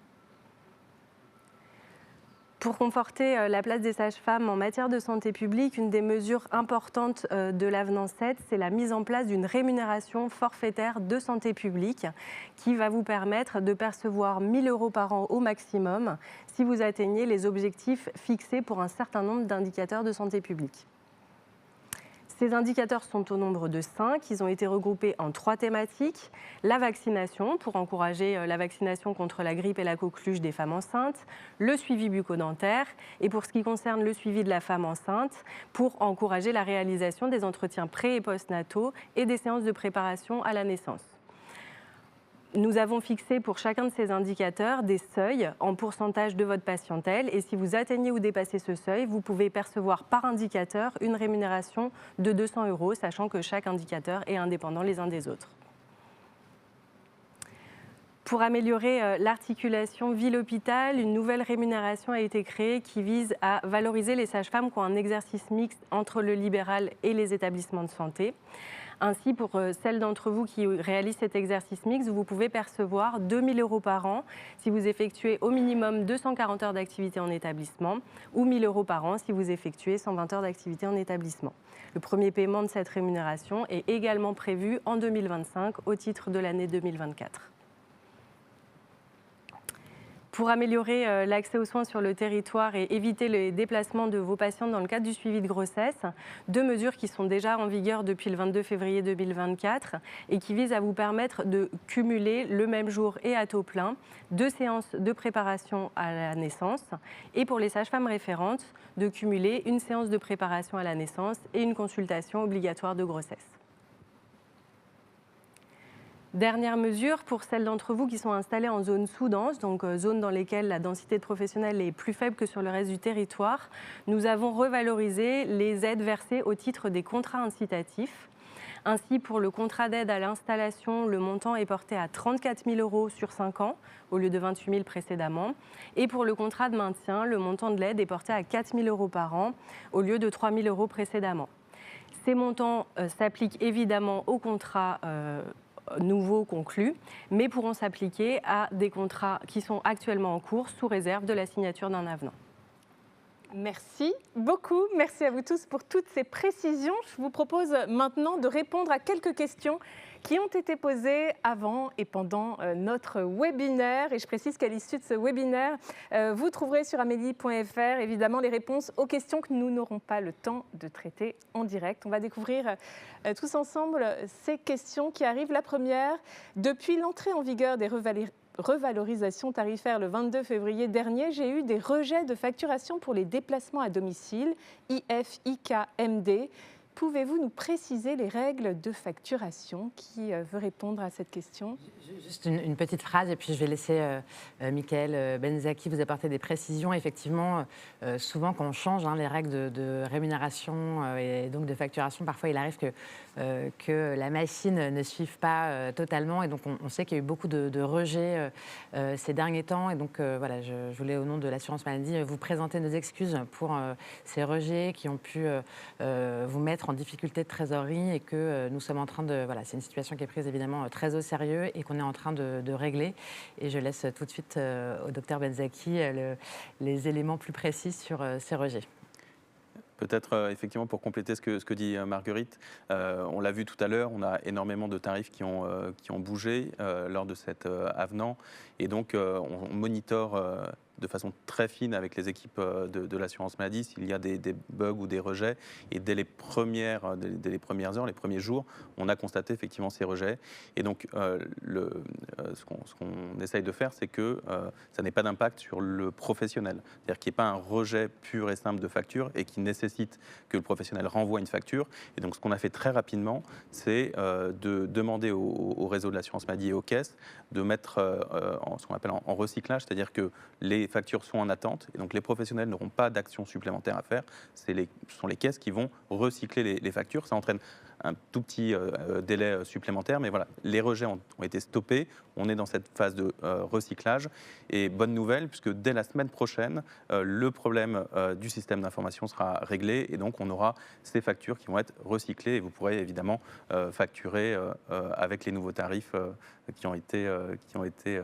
[SPEAKER 6] Pour conforter la place des sages-femmes en matière de santé publique, une des mesures importantes de l'avenant 7, c'est la mise en place d'une rémunération forfaitaire de santé publique qui va vous permettre de percevoir 1 000 € par an au maximum si vous atteignez les objectifs fixés pour un certain nombre d'indicateurs de santé publique. Ces indicateurs sont au nombre de 5. Ils ont été regroupés en 3 thématiques. La vaccination, pour encourager la vaccination contre la grippe et la coqueluche des femmes enceintes. Le suivi bucco-dentaire. Et pour ce qui concerne le suivi de la femme enceinte, pour encourager la réalisation des entretiens pré- et post-nataux et des séances de préparation à la naissance. Nous avons fixé pour chacun de ces indicateurs des seuils en pourcentage de votre patientèle et si vous atteignez ou dépassez ce seuil, vous pouvez percevoir par indicateur une rémunération de 200 €, sachant que chaque indicateur est indépendant les uns des autres. Pour améliorer l'articulation ville-hôpital, une nouvelle rémunération a été créée qui vise à valoriser les sages-femmes qui ont un exercice mixte entre le libéral et les établissements de santé. Ainsi, pour celles d'entre vous qui réalisent cet exercice mixte, vous pouvez percevoir 2 000 € par an si vous effectuez au minimum 240 heures d'activité en établissement ou 1 000 € par an si vous effectuez 120 heures d'activité en établissement. Le premier paiement de cette rémunération est également prévu en 2025 au titre de l'année 2024. Pour améliorer l'accès aux soins sur le territoire et éviter les déplacements de vos patients dans le cadre du suivi de grossesse, 2 mesures qui sont déjà en vigueur depuis le 22 février 2024 et qui visent à vous permettre de cumuler le même jour et à taux plein 2 séances de préparation à la naissance et pour les sages-femmes référentes de cumuler une séance de préparation à la naissance et une consultation obligatoire de grossesse. Dernière mesure, pour celles d'entre vous qui sont installées en zone sous-dense, donc zone dans lesquelles la densité de professionnels est plus faible que sur le reste du territoire, nous avons revalorisé les aides versées au titre des contrats incitatifs. Ainsi, pour le contrat d'aide à l'installation, le montant est porté à 34 000 € sur 5 ans, au lieu de 28 000 précédemment. Et pour le contrat de maintien, le montant de l'aide est porté à 4 000 € par an, au lieu de 3 000 € précédemment. Ces montants s'appliquent évidemment aux contrats nouveaux conclus, mais pourront s'appliquer à des contrats qui sont actuellement en cours sous réserve de la signature d'un avenant.
[SPEAKER 1] Merci beaucoup. Merci à vous tous pour toutes ces précisions. Je vous propose maintenant de répondre à quelques questions qui ont été posées avant et pendant notre webinaire. Et je précise qu'à l'issue de ce webinaire, vous trouverez sur amélie.fr évidemment les réponses aux questions que nous n'aurons pas le temps de traiter en direct. On va découvrir tous ensemble ces questions qui arrivent. La première, depuis l'entrée en vigueur des revalorisation tarifaire le 22 février dernier, j'ai eu des rejets de facturation pour les déplacements à domicile, IF, IK, MD. Pouvez-vous nous préciser les règles de facturation? Qui veut répondre à cette question?
[SPEAKER 8] Juste une petite phrase et puis je vais laisser Mickaël Benzaki vous apporter des précisions. Effectivement, souvent quand on change les règles de rémunération et donc de facturation, parfois il arrive que la machine ne suive pas totalement et donc on sait qu'il y a eu beaucoup de rejets ces derniers temps et donc voilà, je voulais au nom de l'assurance maladie vous présenter nos excuses pour ces rejets qui ont pu vous mettre en difficulté de trésorerie et que nous sommes en train de... Voilà, c'est une situation qui est prise évidemment très au sérieux et qu'on est en train de régler. Et je laisse tout de suite au docteur Benzaki les éléments plus précis sur ces rejets.
[SPEAKER 5] Peut-être effectivement pour compléter ce que dit Marguerite, on l'a vu tout à l'heure, on a énormément de tarifs qui ont bougé lors de cet avenant et donc on monitore de façon très fine avec les équipes de l'assurance maladie s'il y a des bugs ou des rejets et dès les premières heures, les premiers jours, on a constaté effectivement ces rejets et donc ce qu'on essaye de faire c'est que ça n'ait pas d'impact sur le professionnel, c'est-à-dire qu'il n'y ait pas un rejet pur et simple de facture et qui nécessite que le professionnel renvoie une facture et donc ce qu'on a fait très rapidement c'est de demander au réseau de l'assurance maladie et aux caisses de mettre ce qu'on appelle en recyclage, c'est-à-dire que les les factures sont en attente, et donc les professionnels n'auront pas d'action supplémentaire à faire. Ce sont les caisses qui vont recycler les factures. Ça entraîne un tout petit délai supplémentaire, mais voilà, les rejets ont été stoppés. On est dans cette phase de recyclage. Et bonne nouvelle, puisque dès la semaine prochaine, le problème du système d'information sera réglé, et donc on aura ces factures qui vont être recyclées, et vous pourrez évidemment facturer avec les nouveaux tarifs qui ont été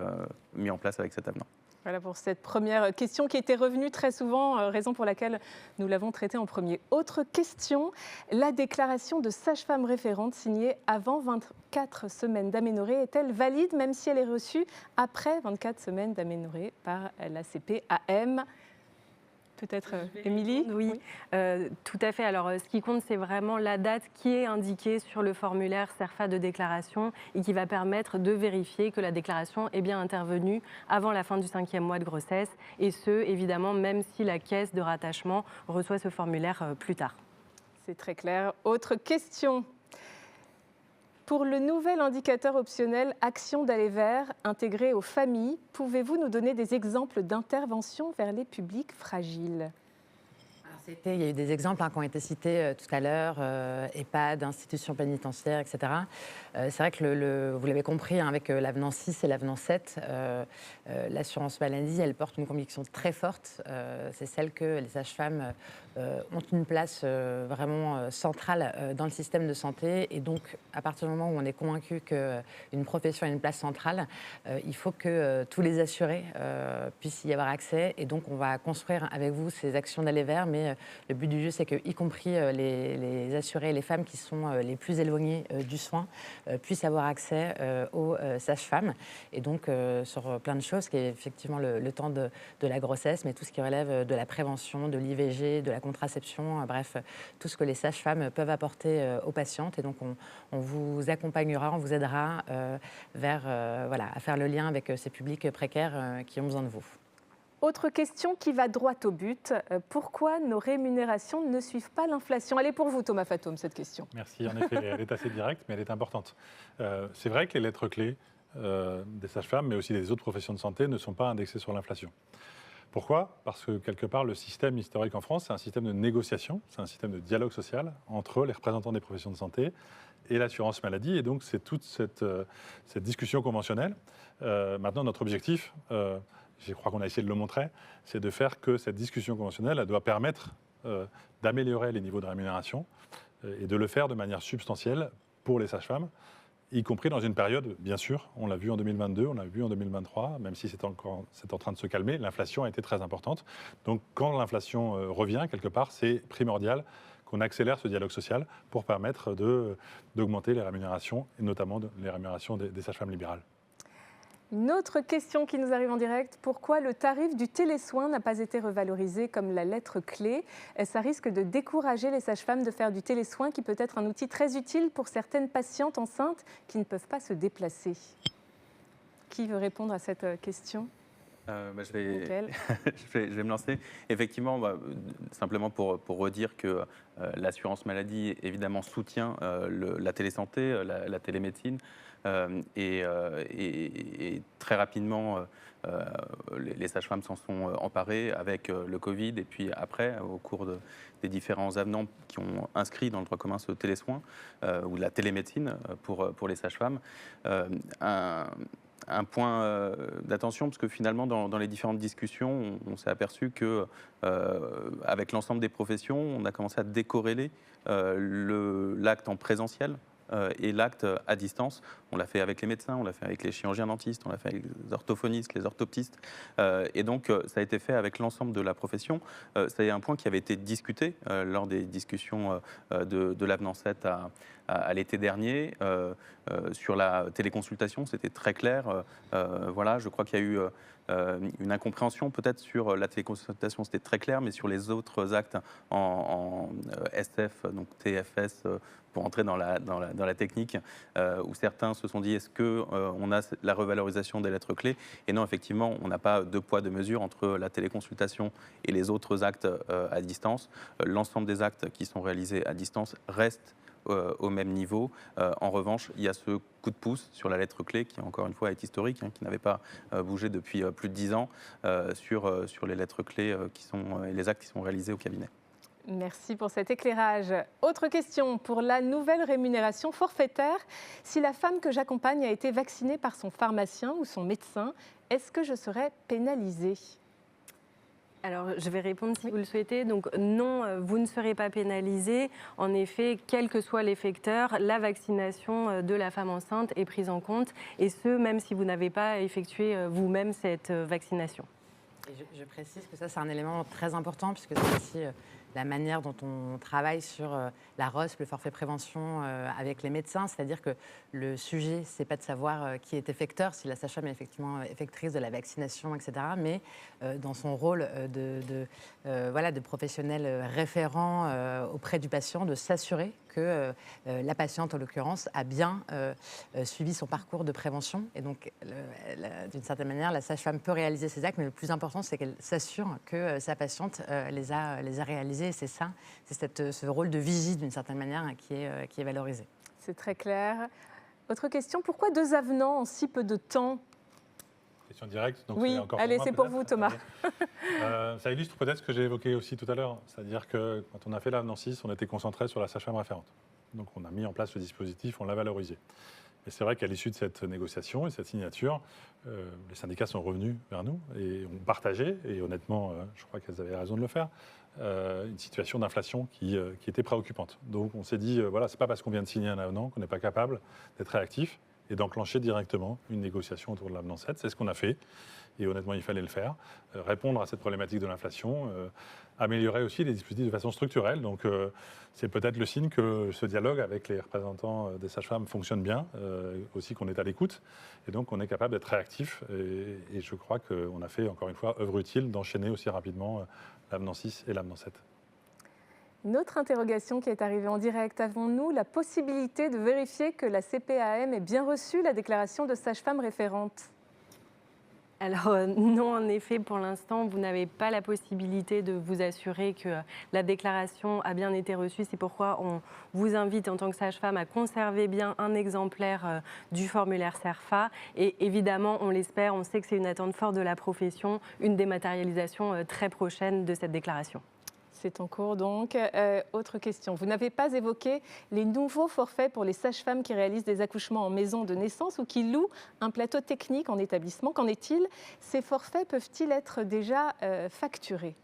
[SPEAKER 5] mis en place avec cet avenant.
[SPEAKER 1] Voilà pour cette première question qui était revenue très souvent, raison pour laquelle nous l'avons traitée en premier. Autre question, la déclaration de sage-femme référente signée avant 24 semaines d'aménorrhée est-elle valide même si elle est reçue après 24 semaines d'aménorrhée par la CPAM ? Peut-être Émilie ?
[SPEAKER 6] Oui, tout à fait. Alors, ce qui compte, c'est vraiment la date qui est indiquée sur le formulaire CERFA de déclaration et qui va permettre de vérifier que la déclaration est bien intervenue avant la fin du 5e mois de grossesse, et ce, évidemment, même si la caisse de rattachement reçoit ce formulaire plus tard.
[SPEAKER 1] C'est très clair. Autre question. Pour le nouvel indicateur optionnel Action d'aller vers intégré aux familles, pouvez-vous nous donner des exemples d'intervention vers les publics fragiles ?
[SPEAKER 8] Il y a eu des exemples qui ont été cités tout à l'heure, EHPAD, institutions pénitentiaires, etc. C'est vrai que, vous l'avez compris, avec l'avenant 6 et l'avenant 7, l'assurance maladie, elle porte une conviction très forte. C'est celle que les sages-femmes ont une place vraiment centrale dans le système de santé. Et donc, à partir du moment où on est convaincu qu'une profession a une place centrale, il faut que tous les assurés puissent y avoir accès. Et donc, on va construire avec vous ces actions d'aller vers, mais le but du jeu, c'est que, y compris les assurés et les femmes qui sont les plus éloignées du soin, puissent avoir accès aux sages-femmes. Et donc, sur plein de choses, qui est effectivement le temps de la grossesse, mais tout ce qui relève de la prévention, de l'IVG, de la contraception, bref, tout ce que les sages-femmes peuvent apporter aux patientes. Et donc, on vous accompagnera, on vous aidera à faire le lien avec ces publics précaires qui ont besoin de vous.
[SPEAKER 1] Autre question qui va droit au but. Pourquoi nos rémunérations ne suivent pas l'inflation ? Elle est pour vous, Thomas Fatome, cette question.
[SPEAKER 2] Merci. En effet, elle est assez directe, mais elle est importante. C'est vrai que les lettres clés des sages-femmes, mais aussi des autres professions de santé, ne sont pas indexées sur l'inflation. Pourquoi ? Parce que, quelque part, le système historique en France, c'est un système de négociation, c'est un système de dialogue social entre les représentants des professions de santé et l'assurance maladie. Et donc, c'est toute cette discussion conventionnelle. Maintenant, notre objectif... je crois qu'on a essayé de le montrer, c'est de faire que cette discussion conventionnelle elle doit permettre d'améliorer les niveaux de rémunération et de le faire de manière substantielle pour les sages-femmes, y compris dans une période, bien sûr, on l'a vu en 2022, on l'a vu en 2023, même si c'est en train de se calmer, l'inflation a été très importante. Donc quand l'inflation revient, quelque part, c'est primordial qu'on accélère ce dialogue social pour permettre d'augmenter les rémunérations, et notamment les rémunérations des sages-femmes libérales.
[SPEAKER 1] Une autre question qui nous arrive en direct. Pourquoi le tarif du télésoin n'a pas été revalorisé comme la lettre clé ? Ça risque de décourager les sages-femmes de faire du télésoin qui peut être un outil très utile pour certaines patientes enceintes qui ne peuvent pas se déplacer. Qui veut répondre à cette question ?
[SPEAKER 5] Je vais me lancer. Effectivement, simplement pour redire que l'assurance maladie, évidemment, soutient la télésanté, la télémédecine. Et très rapidement, les sages-femmes s'en sont emparées avec le Covid et puis après, au cours des différents avenants qui ont inscrit dans le droit commun ce télésoin ou la télémédecine pour les sages-femmes. Un point d'attention, parce que finalement, dans les différentes discussions, on s'est aperçu que, avec l'ensemble des professions, on a commencé à décorréler l'acte en présentiel et l'acte à distance. On l'a fait avec les médecins, on l'a fait avec les chirurgiens dentistes, on l'a fait avec les orthophonistes, les orthoptistes. Et donc, ça a été fait avec l'ensemble de la profession. C'est un point qui avait été discuté lors des discussions de l'avenant 7 à l'été dernier. Sur la téléconsultation, c'était très clair. Voilà, je crois qu'il y a eu une incompréhension peut-être sur la téléconsultation, c'était très clair, mais sur les autres actes en SF, donc TFS, pour entrer dans la technique, où certains se sont dit est-ce qu'on a la revalorisation des lettres clés ? Et non, effectivement, on n'a pas deux poids, deux mesures entre la téléconsultation et les autres actes à distance. L'ensemble des actes qui sont réalisés à distance restent au même niveau. En revanche, il y a ce coup de pouce sur la lettre clé qui, encore une fois, est historique, qui n'avait pas bougé depuis plus de 10 ans sur les lettres clés et les actes qui sont réalisés au cabinet.
[SPEAKER 1] Merci pour cet éclairage. Autre question, pour la nouvelle rémunération forfaitaire, si la femme que j'accompagne a été vaccinée par son pharmacien ou son médecin, est-ce que je serai pénalisée ?
[SPEAKER 6] Alors, je vais répondre si vous le souhaitez. Donc, non, vous ne serez pas pénalisé. En effet, quel que soit l'effecteur, la vaccination de la femme enceinte est prise en compte, et ce, même si vous n'avez pas effectué vous-même cette vaccination.
[SPEAKER 8] Et je précise que ça, c'est un élément très important, puisque c'est aussi la manière dont on travaille sur la ROSP, le forfait prévention, avec les médecins. C'est-à-dire que le sujet, ce n'est pas de savoir qui est effecteur, si la sage-femme est effectivement effectrice de la vaccination, etc. Mais dans son rôle de professionnel référent auprès du patient, de s'assurer que la patiente, en l'occurrence, a bien suivi son parcours de prévention. Et donc, d'une certaine manière, la sage-femme peut réaliser ces actes, mais le plus important, c'est qu'elle s'assure que sa patiente les a réalisés. Et c'est ça, c'est ce rôle de vigie, d'une certaine manière, qui est valorisé.
[SPEAKER 1] C'est très clair. Autre question, pourquoi 2 avenants en si peu de temps ?
[SPEAKER 2] Question directe. Donc
[SPEAKER 1] oui, allez, c'est pour vous, Thomas.
[SPEAKER 2] Ça illustre peut-être ce que j'ai évoqué aussi tout à l'heure. C'est-à-dire que quand on a fait l'avenant 6, on était concentré sur la sage-femme référente. Donc on a mis en place le dispositif, on l'a valorisé. Et c'est vrai qu'à l'issue de cette négociation et cette signature, les syndicats sont revenus vers nous et ont partagé, et honnêtement, je crois qu'elles avaient raison de le faire, une situation d'inflation qui était préoccupante. Donc on s'est dit, voilà, c'est pas parce qu'on vient de signer un avenant qu'on n'est pas capable d'être réactif et d'enclencher directement une négociation autour de l'avenant 7. C'est ce qu'on a fait, et honnêtement, il fallait le faire. Répondre à cette problématique de l'inflation, améliorer aussi les dispositifs de façon structurelle. Donc c'est peut-être le signe que ce dialogue avec les représentants des sages-femmes fonctionne bien, aussi qu'on est à l'écoute, et donc on est capable d'être réactif. Et je crois qu'on a fait, encore une fois, œuvre utile d'enchaîner aussi rapidement l'avenant 6 et l'avenant 7.
[SPEAKER 1] Une autre interrogation qui est arrivée en direct. Avons-nous la possibilité de vérifier que la CPAM ait bien reçu la déclaration de sage-femme référente ?
[SPEAKER 6] Alors non, en effet, pour l'instant, vous n'avez pas la possibilité de vous assurer que la déclaration a bien été reçue. C'est pourquoi on vous invite en tant que sage-femme à conserver bien un exemplaire du formulaire CERFA. Et évidemment, on l'espère, on sait que c'est une attente forte de la profession, une dématérialisation très prochaine de cette déclaration.
[SPEAKER 1] C'est en cours donc. Autre question. Vous n'avez pas évoqué les nouveaux forfaits pour les sages-femmes qui réalisent des accouchements en maison de naissance ou qui louent un plateau technique en établissement. Qu'en est-il ? Ces forfaits peuvent-ils être déjà facturés ?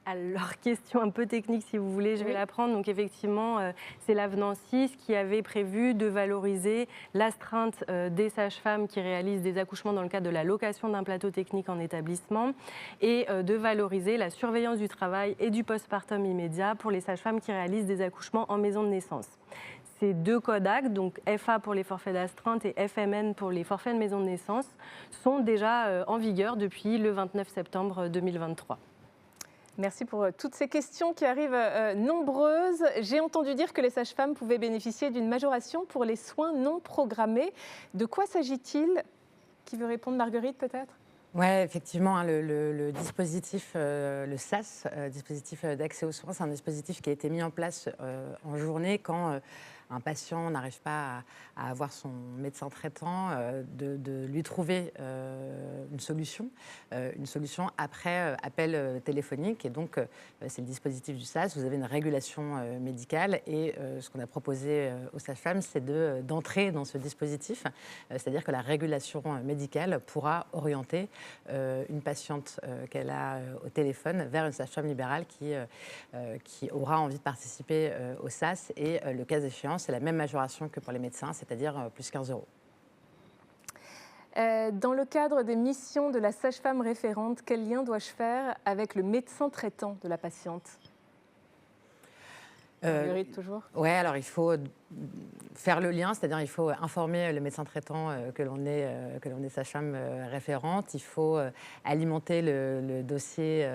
[SPEAKER 6] Alors, question un peu technique, si vous voulez, je vais la prendre. Donc, effectivement, c'est l'avenant 6 qui avait prévu de valoriser l'astreinte des sages-femmes qui réalisent des accouchements dans le cadre de la location d'un plateau technique en établissement, et de valoriser la surveillance du travail et du postpartum immédiat pour les sages-femmes qui réalisent des accouchements en maison de naissance. Ces 2 codes actes, donc FA pour les forfaits d'astreinte et FMN pour les forfaits de maison de naissance, sont déjà en vigueur depuis le 29 septembre 2023.
[SPEAKER 1] Merci pour toutes ces questions qui arrivent nombreuses. J'ai entendu dire que les sages-femmes pouvaient bénéficier d'une majoration pour les soins non programmés. De quoi s'agit-il ? Qui veut répondre, Marguerite, peut-être ?
[SPEAKER 8] Oui, effectivement, le dispositif, le SAS, dispositif d'accès aux soins, c'est un dispositif qui a été mis en place en journée quand un patient n'arrive pas à avoir son médecin traitant, de lui trouver une solution après appel téléphonique. Et donc, c'est le dispositif du SAS. Vous avez une régulation médicale, et ce qu'on a proposé aux sages-femmes, c'est d'entrer dans ce dispositif. C'est-à-dire que la régulation médicale pourra orienter une patiente qu'elle a au téléphone vers une sage-femme libérale qui aura envie de participer au SAS. Et le cas échéant, c'est la même majoration que pour les médecins, c'est-à-dire plus 15 €.
[SPEAKER 1] Dans le cadre des missions de la sage-femme référente, quel lien dois-je faire avec le médecin traitant de la patiente ? Marguerite, toujours ?
[SPEAKER 8] Oui, alors il faut faire le lien, c'est-à-dire il faut informer le médecin traitant que l'on est sage-femme référente, il faut alimenter le dossier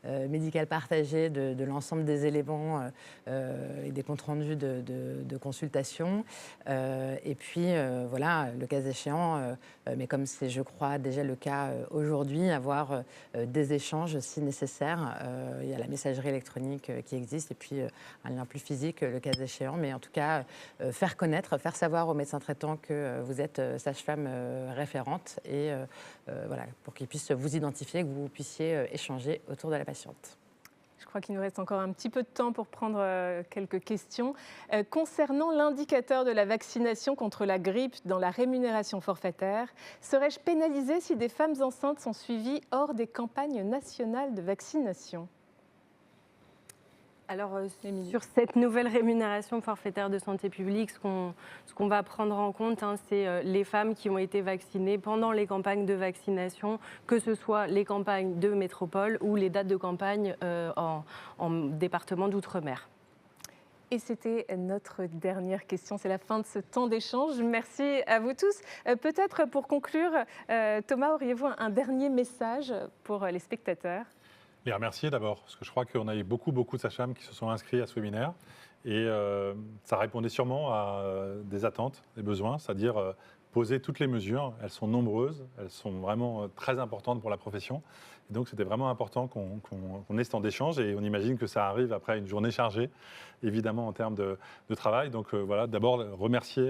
[SPEAKER 8] médical partagé de l'ensemble des éléments et des comptes rendus de consultation. Et puis, voilà, le cas échéant, mais comme c'est, je crois, déjà le cas aujourd'hui, avoir des échanges si nécessaire. Il y a la messagerie électronique qui existe et puis un lien plus physique, le cas échéant. Mais en tout cas, faire connaître, faire savoir aux médecins traitants que vous êtes sage-femme référente et voilà, pour qu'ils puissent vous identifier, que vous puissiez échanger autour de la patiente.
[SPEAKER 1] Je crois qu'il nous reste encore un petit peu de temps pour prendre quelques questions. Concernant l'indicateur de la vaccination contre la grippe dans la rémunération forfaitaire, serais-je pénalisée si des femmes enceintes sont suivies hors des campagnes nationales de vaccination ?
[SPEAKER 6] Alors, sur cette nouvelle rémunération forfaitaire de santé publique, ce qu'on va prendre en compte, c'est les femmes qui ont été vaccinées pendant les campagnes de vaccination, que ce soit les campagnes de métropole ou les dates de campagne en département d'outre-mer.
[SPEAKER 1] Et c'était notre dernière question, c'est la fin de ce temps d'échange. Merci à vous tous. Peut-être pour conclure, Thomas, auriez-vous un dernier message pour les spectateurs ?
[SPEAKER 2] Les remercier d'abord, parce que je crois qu'on a eu beaucoup de sages-femmes qui se sont inscrits à ce webinaire et ça répondait sûrement à des attentes, des besoins, c'est-à-dire poser toutes les mesures. Elles sont nombreuses, elles sont vraiment très importantes pour la profession. Et donc c'était vraiment important qu'on ait ce temps d'échange et on imagine que ça arrive après une journée chargée, évidemment en termes de travail. Donc voilà, d'abord remercier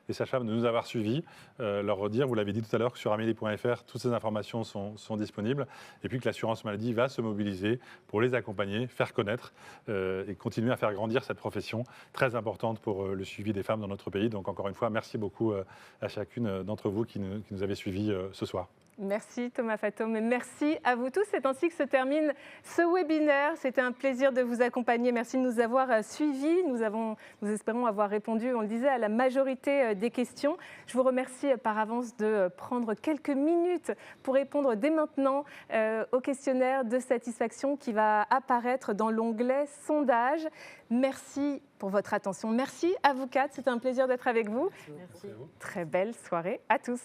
[SPEAKER 2] les sages-femmes de nous avoir suivis, leur redire, vous l'avez dit tout à l'heure, que sur amélie.fr, toutes ces informations sont disponibles et puis que l'assurance maladie va se mobiliser pour les accompagner, faire connaître et continuer à faire grandir cette profession très importante pour le suivi des femmes dans notre pays. Donc encore une fois, merci beaucoup à chacune d'entre vous qui nous avez suivis ce soir.
[SPEAKER 1] Merci Thomas Fatome et merci à vous tous. C'est ainsi que se termine ce webinaire. C'était un plaisir de vous accompagner. Merci de nous avoir suivis. Nous espérons avoir répondu, on le disait, à la majorité des questions. Je vous remercie par avance de prendre quelques minutes pour répondre dès maintenant au questionnaire de satisfaction qui va apparaître dans l'onglet sondage. Merci pour votre attention. Merci à vous quatre. C'était un plaisir d'être avec vous.
[SPEAKER 2] Merci à vous.
[SPEAKER 1] Très belle soirée à tous.